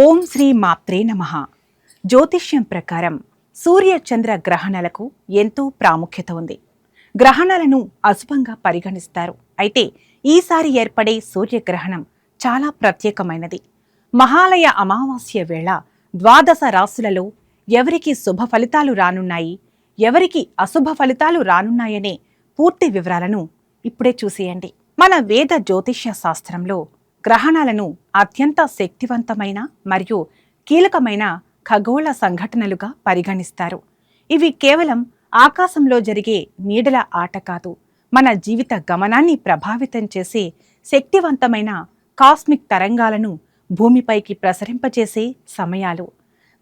ఓం శ్రీ మాత్రే నమః. జ్యోతిష్యం ప్రకారం సూర్య చంద్ర గ్రహణాలకు ఎంతో ప్రాముఖ్యత ఉంది. గ్రహణాలను అశుభంగా పరిగణిస్తారు. అయితే ఈసారి ఏర్పడే సూర్యగ్రహణం చాలా ప్రత్యేకమైనది. మహాలయ అమావాస్య వేళ ద్వాదశ రాశులలో ఎవరికి శుభ ఫలితాలు రానున్నాయి, ఎవరికి అశుభ ఫలితాలు రానున్నాయనే పూర్తి వివరాలను ఇప్పుడే చూసేయండి. మన వేద జ్యోతిష్య శాస్త్రంలో గ్రహణాలను అత్యంత శక్తివంతమైన మరియు కీలకమైన ఖగోళ సంఘటనలుగా పరిగణిస్తారు. ఇవి కేవలం ఆకాశంలో జరిగే నీడల ఆట కాదు, మన జీవిత గమనాన్ని ప్రభావితం చేసే శక్తివంతమైన కాస్మిక్ తరంగాలను భూమిపైకి ప్రసరింపచేసే సమయాలు.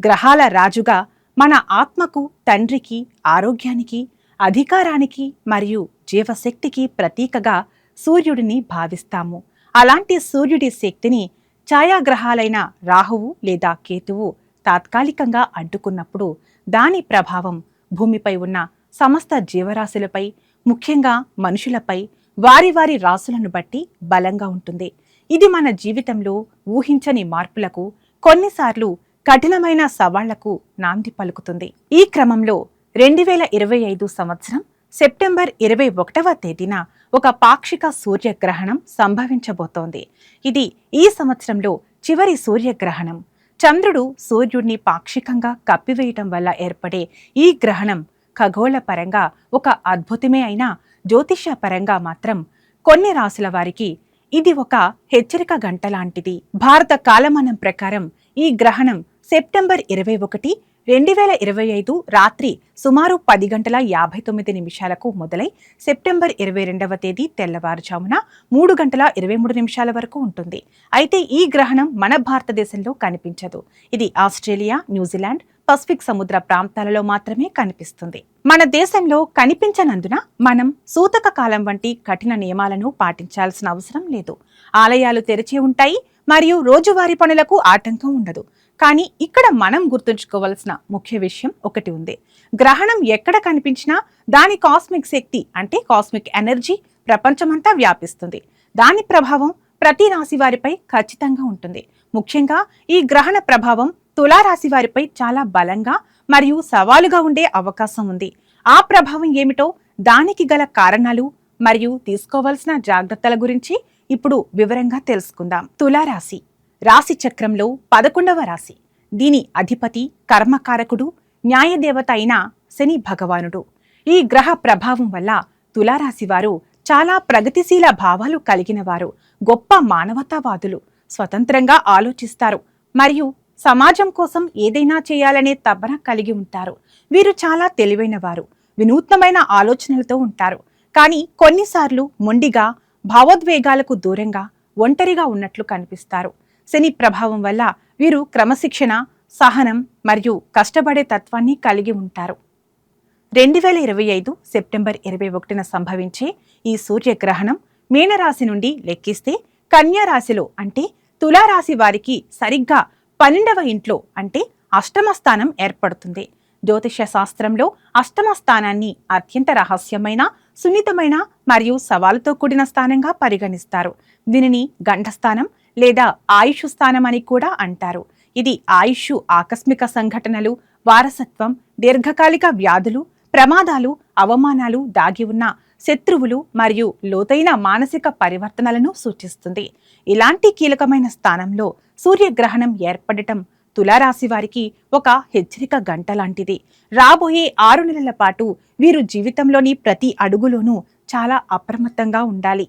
గ్రహాల రాజుగా మన ఆత్మకు, తండ్రికి, ఆరోగ్యానికి, అధికారానికి మరియు జీవశక్తికి ప్రతీకగా సూర్యుడిని భావిస్తాము. అలాంటి సూర్యుడి శక్తిని ఛాయాగ్రహాలైన రాహువు లేదా కేతువు తాత్కాలికంగా అడ్డుకున్నప్పుడు దాని ప్రభావం భూమిపై ఉన్న సమస్త జీవరాశులపై, ముఖ్యంగా మనుషులపై, వారి వారి రాశులను బట్టి బలంగా ఉంటుంది. ఇది మన జీవితంలో ఊహించని మార్పులకు, కొన్నిసార్లు కఠినమైన సవాళ్లకు నాంది పలుకుతుంది. ఈ క్రమంలో 2025 సంవత్సరం సెప్టెంబర్ 21వ తేదీన ఒక పాక్షిక సూర్యగ్రహణం సంభవించబోతోంది. ఇది ఈ సంవత్సరంలో చివరి సూర్యగ్రహణం. చంద్రుడు సూర్యుడిని పాక్షికంగా కప్పివేయటం వల్ల ఏర్పడే ఈ గ్రహణం ఖగోళ పరంగా ఒక అద్భుతమే అయినా జ్యోతిష పరంగా మాత్రం కొన్ని రాశుల వారికి ఇది ఒక హెచ్చరిక గంట లాంటిది. భారత కాలమానం ప్రకారం ఈ గ్రహణం సెప్టెంబర్ 21, 2025 రాత్రి సుమారు 10:59 మొదలై సెప్టెంబర్ 22వ తేదీ తెల్లవారుజామున 3:23 వరకు ఉంటుంది. అయితే ఈ గ్రహణం మన భారతదేశంలో కనిపించదు. ఇది ఆస్ట్రేలియా, న్యూజిలాండ్, పసిఫిక్ సముద్ర ప్రాంతాలలో మాత్రమే కనిపిస్తుంది. మన దేశంలో కనిపించనందున మనం సూతక కాలం వంటి కఠిన నియమాలను పాటించాల్సిన అవసరం లేదు. ఆలయాలు తెరిచి ఉంటాయి మరియు రోజువారీ పనులకు ఆటంకం ఉండదు. కానీ ఇక్కడ మనం గుర్తుంచుకోవాల్సిన ముఖ్య విషయం ఒకటి ఉంది. గ్రహణం ఎక్కడ కనిపించినా దాని కాస్మిక్ శక్తి అంటే కాస్మిక్ ఎనర్జీ ప్రపంచమంతా వ్యాపిస్తుంది. దాని ప్రభావం ప్రతి రాశి వారిపై ఖచ్చితంగా ఉంటుంది. ముఖ్యంగా ఈ గ్రహణ ప్రభావం తులారాశి వారిపై చాలా బలంగా మరియు సవాలుగా ఉండే అవకాశం ఉంది. ఆ ప్రభావం ఏమిటో, దానికి గల కారణాలు మరియు తీసుకోవాల్సిన జాగ్రత్తల గురించి ఇప్పుడు వివరంగా తెలుసుకుందాం. తులారాశి రాశి చక్రంలో 11వ రాశి. దీని అధిపతి, కర్మకారకుడు, న్యాయదేవత అయిన శని భగవానుడు. ఈ గ్రహ ప్రభావం వల్ల తులారాశి వారు చాలా ప్రగతిశీల భావాలు కలిగిన వారు, గొప్ప మానవతావాదులు, స్వతంత్రంగా ఆలోచిస్తారు మరియు సమాజం కోసం ఏదైనా చేయాలనే తపన కలిగి ఉంటారు. వీరు చాలా తెలివైన వారు, వినూత్నమైన ఆలోచనలతో ఉంటారు. కానీ కొన్నిసార్లు మొండిగా, భావోద్వేగాలకు దూరంగా, ఒంటరిగా ఉన్నట్లు కనిపిస్తారు. శని ప్రభావం వల్ల వీరు క్రమశిక్షణ, సహనం మరియు కష్టపడే తత్వాన్ని కలిగి ఉంటారు. 2025 సెప్టెంబర్ 21న సంభవించే ఈ సూర్యగ్రహణం మీనరాశి నుండి లెక్కిస్తే కన్యా రాశిలో అంటే తులారాశి వారికి సరిగ్గా 12వ ఇంట్లో అంటే అష్టమ స్థానం ఏర్పడుతుంది. జ్యోతిష శాస్త్రంలో అష్టమ స్థానాన్ని అత్యంత రహస్యమైన, సున్నితమైన మరియు సవాలుతో కూడిన స్థానంగా పరిగణిస్తారు. దీనిని గండస్థానం లేదా ఆయుష్ స్థానం అని కూడా అంటారు. ఇది ఆయుష్, ఆకస్మిక సంఘటనలు, వారసత్వం, దీర్ఘకాలిక వ్యాధులు, ప్రమాదాలు, అవమానాలు, దాగి ఉన్న శత్రువులు మరియు లోతైన మానసిక పరివర్తనలను సూచిస్తుంది. ఇలాంటి కీలకమైన స్థానంలో సూర్యగ్రహణం ఏర్పడటం తులారాశి వారికి ఒక హెచ్చరిక గంట లాంటిది. రాబోయే 6 నెలల పాటు వీరు జీవితంలోని ప్రతి అడుగులోనూ చాలా అప్రమత్తంగా ఉండాలి.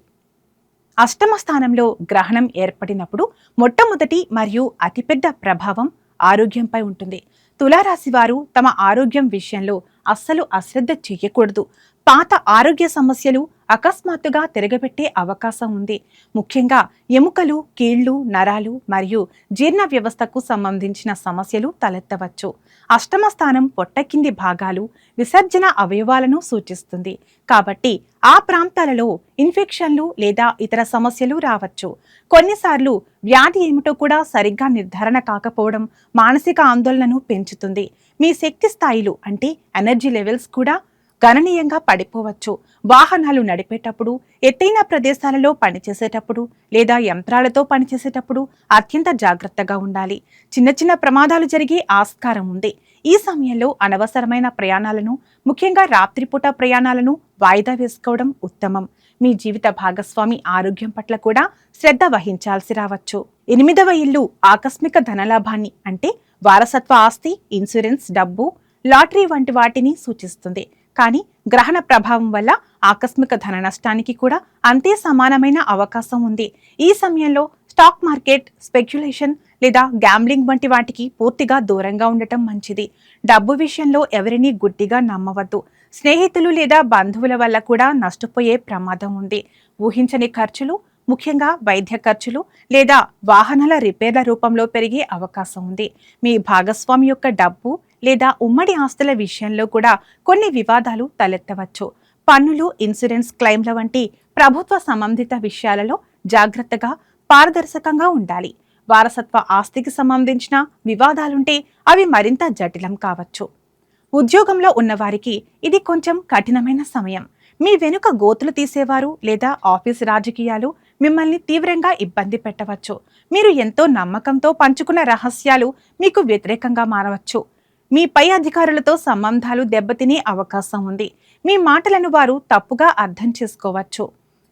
అష్టమ స్థానంలో గ్రహణం ఏర్పడినప్పుడు మొట్టమొదటి మరియు అతిపెద్ద ప్రభావం ఆరోగ్యంపై ఉంటుంది. తులారాశి వారు తమ ఆరోగ్యం విషయంలో అస్సలు అశ్రద్ధ చెయ్యకూడదు. పాత ఆరోగ్య సమస్యలు అకస్మాత్తుగా తిరగబెట్టే అవకాశం ఉంది. ముఖ్యంగా ఎముకలు, కీళ్లు, నరాలు మరియు జీర్ణ వ్యవస్థకు సంబంధించిన సమస్యలు తలెత్తవచ్చు. అష్టమ స్థానం పొట్ట కింది భాగాలు, విసర్జన అవయవాలను సూచిస్తుంది. కాబట్టి ఆ ప్రాంతాలలో ఇన్ఫెక్షన్లు లేదా ఇతర సమస్యలు రావచ్చు. కొన్నిసార్లు వ్యాధి ఏమిటో కూడా సరిగ్గా నిర్ధారణ కాకపోవడం మానసిక ఆందోళనను పెంచుతుంది. మీ శక్తి స్థాయిలు అంటే ఎనర్జీ లెవెల్స్ కూడా గణనీయంగా పడిపోవచ్చు. వాహనాలు నడిపేటప్పుడు, ఎత్తైన ప్రదేశాలలో పనిచేసేటప్పుడు లేదా యంత్రాలతో పనిచేసేటప్పుడు అత్యంత జాగ్రత్తగా ఉండాలి. చిన్న చిన్న ప్రమాదాలు జరిగే ఆస్కారం ఉంది. ఈ సమయంలో అనవసరమైన ప్రయాణాలను, ముఖ్యంగా రాత్రిపూట ప్రయాణాలను వాయిదా వేసుకోవడం ఉత్తమం. మీ జీవిత భాగస్వామి ఆరోగ్యం పట్ల కూడా శ్రద్ధ వహించాల్సి రావచ్చు. 8వ ఇల్లు ఆకస్మిక ధనలాభాన్ని అంటే వారసత్వ ఆస్తి, ఇన్సూరెన్స్, డబ్బు, లాటరీ వంటి వాటిని సూచిస్తుంది. కానీ గ్రహణ ప్రభావం వల్ల ఆకస్మిక ధన నష్టానికి కూడా అంతే సమానమైన అవకాశం ఉంది. ఈ సమయంలో స్టాక్ మార్కెట్, స్పెక్యులేషన్ లేదా గ్యాంబ్లింగ్ వంటి వాటికి పూర్తిగా దూరంగా ఉండటం మంచిది. డబ్బు విషయంలో ఎవరినీ గుడ్డిగా నమ్మవద్దు. స్నేహితులు లేదా బంధువుల వల్ల కూడా నష్టపోయే ప్రమాదం ఉంది. ఊహించని ఖర్చులు, ముఖ్యంగా వైద్య ఖర్చులు లేదా వాహనాల రిపేర్ల రూపంలో పెరిగే అవకాశం ఉంది. మీ భాగస్వామి యొక్క డబ్బు లేదా ఉమ్మడి ఆస్తుల విషయంలో కూడా కొన్ని వివాదాలు తలెత్తవచ్చు. పన్నులు, ఇన్సూరెన్స్ క్లెయిమ్ల వంటి ప్రభుత్వ సంబంధిత విషయాలలో జాగ్రత్తగా, పారదర్శకంగా ఉండాలి. వారసత్వ ఆస్తికి సంబంధించిన వివాదాలుంటే అవి మరింత జటిలం కావచ్చు. ఉద్యోగంలో ఉన్నవారికి ఇది కొంచెం కఠినమైన సమయం. మీ వెనుక గోతులు తీసేవారు లేదా ఆఫీస్ రాజకీయాలు మిమ్మల్ని తీవ్రంగా ఇబ్బంది పెట్టవచ్చు. మీరు ఎంతో నమ్మకంతో పంచుకున్న రహస్యాలు మీకు వ్యతిరేకంగా మారవచ్చు. మీ పై అధికారులతో సంబంధాలు దెబ్బతినే అవకాశం ఉంది. మీ మాటలను వారు తప్పుగా అర్థం చేసుకోవచ్చు.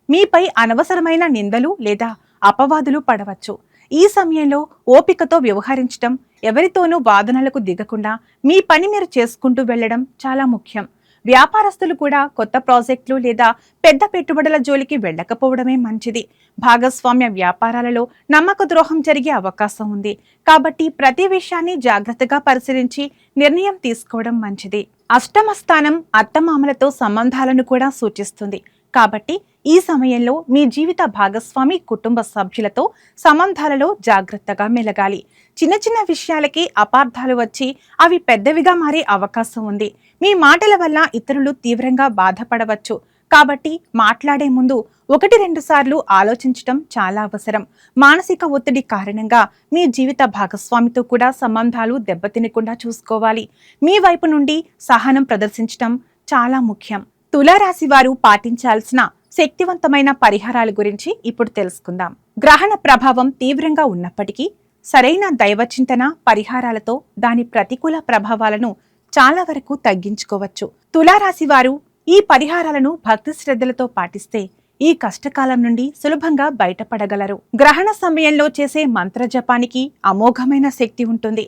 మీపై అనవసరమైన నిందలు లేదా అపవాదులు పడవచ్చు. ఈ సమయంలో ఓపికతో వ్యవహరించడం, ఎవరితోనూ వాదనలకు దిగకుండా మీ పని మీరు చేసుకుంటూ వెళ్లడం చాలా ముఖ్యం. వ్యాపారస్తులు కూడా కొత్త ప్రాజెక్టులు లేదా పెద్ద పెట్టుబడుల జోలికి వెళ్ళకపోవడమే మంచిది. భాగస్వామ్య వ్యాపారాలలో నమ్మక ద్రోహం జరిగే అవకాశం ఉంది. కాబట్టి ప్రతి విషయాన్ని జాగ్రత్తగా పరిశీలించి నిర్ణయం తీసుకోవడం మంచిది. అష్టమ స్థానం అత్తమామలతో సంబంధాలను కూడా సూచిస్తుంది. కాబట్టి ఈ సమయంలో మీ జీవిత భాగస్వామి కుటుంబ సభ్యులతో సంబంధాలలో జాగ్రత్తగా మెలగాలి. చిన్న చిన్న విషయాలకి అపార్థాలు వచ్చి అవి పెద్దవిగా మారే అవకాశం ఉంది. మీ మాటల వల్ల ఇతరులు తీవ్రంగా బాధపడవచ్చు. కాబట్టి మాట్లాడే ముందు 1-2 సార్లు ఆలోచించడం చాలా అవసరం. మానసిక ఒత్తిడి కారణంగా మీ జీవిత భాగస్వామితో కూడా సంబంధాలు దెబ్బతినకుండా చూసుకోవాలి. మీ వైపు నుండి సహనం ప్రదర్శించడం చాలా ముఖ్యం. తులారాశి వారు పాటించాల్సిన శక్తివంతమైన పరిహారాల గురించి ఇప్పుడు తెలుసుకుందాం. గ్రహణ ప్రభావం తీవ్రంగా ఉన్నప్పటికీ సరైన దైవచింతన, పరిహారాలతో దాని ప్రతికూల ప్రభావాలను చాలా వరకు తగ్గించుకోవచ్చు. తులారాశి వారు ఈ పరిహారాలను భక్తి శ్రద్ధలతో పాటిస్తే ఈ కష్టకాలం నుండి సులభంగా బయటపడగలరు. గ్రహణ సమయంలో చేసే మంత్ర జపానికి అమోఘమైన శక్తి ఉంటుంది.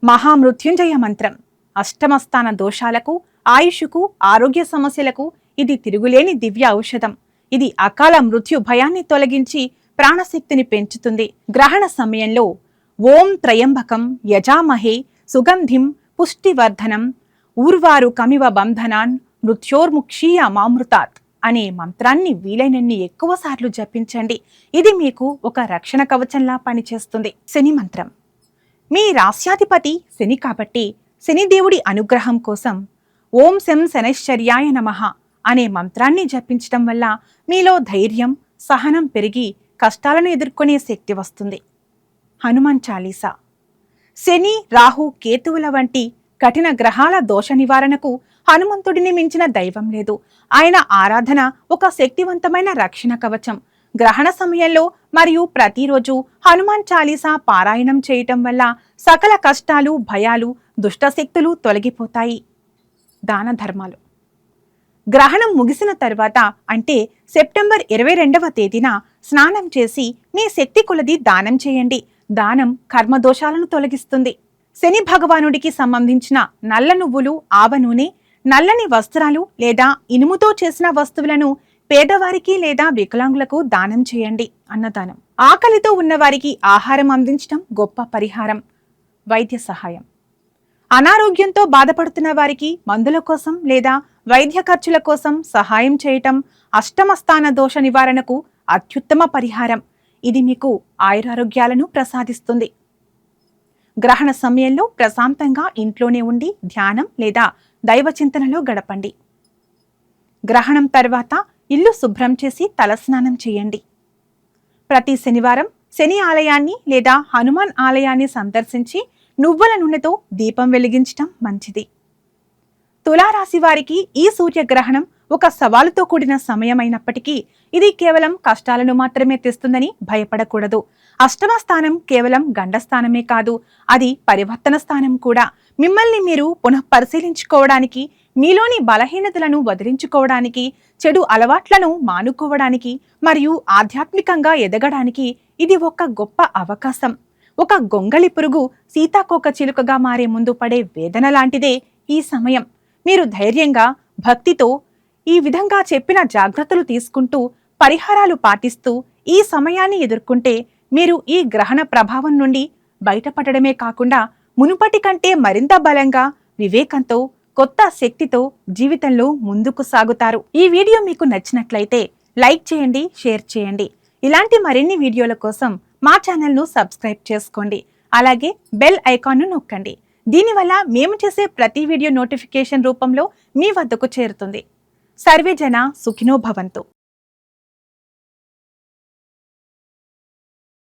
మహామృత్యుంజయ మంత్రం అష్టమస్థాన దోషాలకు, ఆయుషుకు, ఆరోగ్య సమస్యలకు ఇది తిరుగులేని దివ్య ఔషధం. ఇది అకాల మృత్యు భయాన్ని తొలగించి ప్రాణశక్తిని పెంచుతుంది. గ్రహణ సమయంలో ఓం త్రయంబకం యజామహే సుగంధిం పుష్టివర్ధనం ఊర్వారు కమివ బంధనాన్ మృత్యోర్ముక్షీయ మామృతాత్ అనే మంత్రాన్ని వీలైనన్ని ఎక్కువ సార్లు జపించండి. ఇది మీకు ఒక రక్షణ కవచంలా పనిచేస్తుంది. శని మంత్రం. మీ రాస్యాధిపతి శని కాబట్టి శనిదేవుడి అనుగ్రహం కోసం ఓం శం శనైశ్చర్యాయ నమః అనే మంత్రాన్ని జపించడం వల్ల మీలో ధైర్యం, సహనం పెరిగి కష్టాలను ఎదుర్కొనే శక్తి వస్తుంది. హనుమాన్ చాలీసా. శని, రాహు, కేతువుల వంటి కఠిన గ్రహాల దోష నివారణకు హనుమంతుడిని మించిన దైవం లేదు. ఆయన ఆరాధన ఒక శక్తివంతమైన రక్షణ కవచం. గ్రహణ సమయంలో మరియు ప్రతిరోజు హనుమాన్ చాలీసా పారాయణం చేయటం వల్ల సకల కష్టాలు, భయాలు, దుష్టశక్తులు తొలగిపోతాయి. దాన ధర్మాలు. గ్రహణం ముగిసిన తర్వాత అంటే సెప్టెంబర్ 22వ తేదీన స్నానం చేసి మీ శక్తి కొలది దానం చేయండి. దానం కర్మదోషాలను తొలగిస్తుంది. శని భగవానుడికి సంబంధించిన నల్ల నువ్వులు, ఆవ నూనె, నల్లని వస్త్రాలు లేదా ఇనుముతో చేసిన వస్తువులను పేదవారికి లేదా వికలాంగులకు దానం చేయండి. అన్నదానం. ఆకలితో ఉన్నవారికి ఆహారం అందించడం గొప్ప పరిహారం. వైద్య సహాయం. అనారోగ్యంతో బాధపడుతున్న వారికి మందుల కోసం లేదా వైద్య ఖర్చుల కోసం సహాయం చేయటం అష్టమ స్థాన దోష నివారణకు అత్యుత్తమ పరిహారం. ఇది మీకు ఆయురారోగ్యాలను ప్రసాదిస్తుంది. గ్రహణ సమయంలో ప్రశాంతంగా ఇంట్లోనే ఉండి ధ్యానం లేదా దైవచింతనలో గడపండి. గ్రహణం తర్వాత ఇల్లు శుభ్రం చేసి తలస్నానం చేయండి. ప్రతి శనివారం శని ఆలయాన్ని లేదా హనుమాన్ ఆలయాన్ని సందర్శించి నువ్వుల నూనెతో దీపం వెలిగించటం మంచిది. తులారాశి వారికి ఈ సూర్యగ్రహణం ఒక సవాలుతో కూడిన సమయమైనప్పటికీ ఇది కేవలం కష్టాలను మాత్రమే తెస్తుందని భయపడకూడదు. అష్టమ స్థానం కేవలం గండస్థానమే కాదు, అది పరివర్తన స్థానం కూడా. మిమ్మల్ని మీరు పునః పరిశీలించుకోవడానికి, మీలోని బలహీనతలను వదిలించుకోవడానికి, చెడు అలవాట్లను మానుకోవడానికి మరియు ఆధ్యాత్మికంగా ఎదగడానికి ఇది ఒక గొప్ప అవకాశం. ఒక గొంగళి పురుగు సీతాకోక చిలుకగా మారే ముందు పడే వేదన లాంటిదే ఈ సమయం. మీరు ధైర్యంగా, భక్తితో ఈ విధంగా చెప్పిన జాగ్రత్తలు తీసుకుంటూ, పరిహారాలు పాటిస్తూ ఈ సమయాన్ని ఎదుర్కొంటే మీరు ఈ గ్రహణ ప్రభావం నుండి బయటపడడమే కాకుండా మునుపటి కంటే మరింత బలంగా, వివేకంతో, కొత్త శక్తితో జీవితంలో ముందుకు సాగుతారు. ఈ వీడియో మీకు నచ్చినట్లయితే లైక్ చేయండి, షేర్ చేయండి. ఇలాంటి మరిన్ని వీడియోల కోసం మా ఛానల్ను సబ్స్క్రైబ్ చేసుకోండి. అలాగే బెల్ ఐకాన్ను నొక్కండి. దీనివల్ల మేము చేసే ప్రతి వీడియో నోటిఫికేషన్ రూపంలో మీ వద్దకు చేరుతుంది. సర్వే జన సుఖినో భవంతు.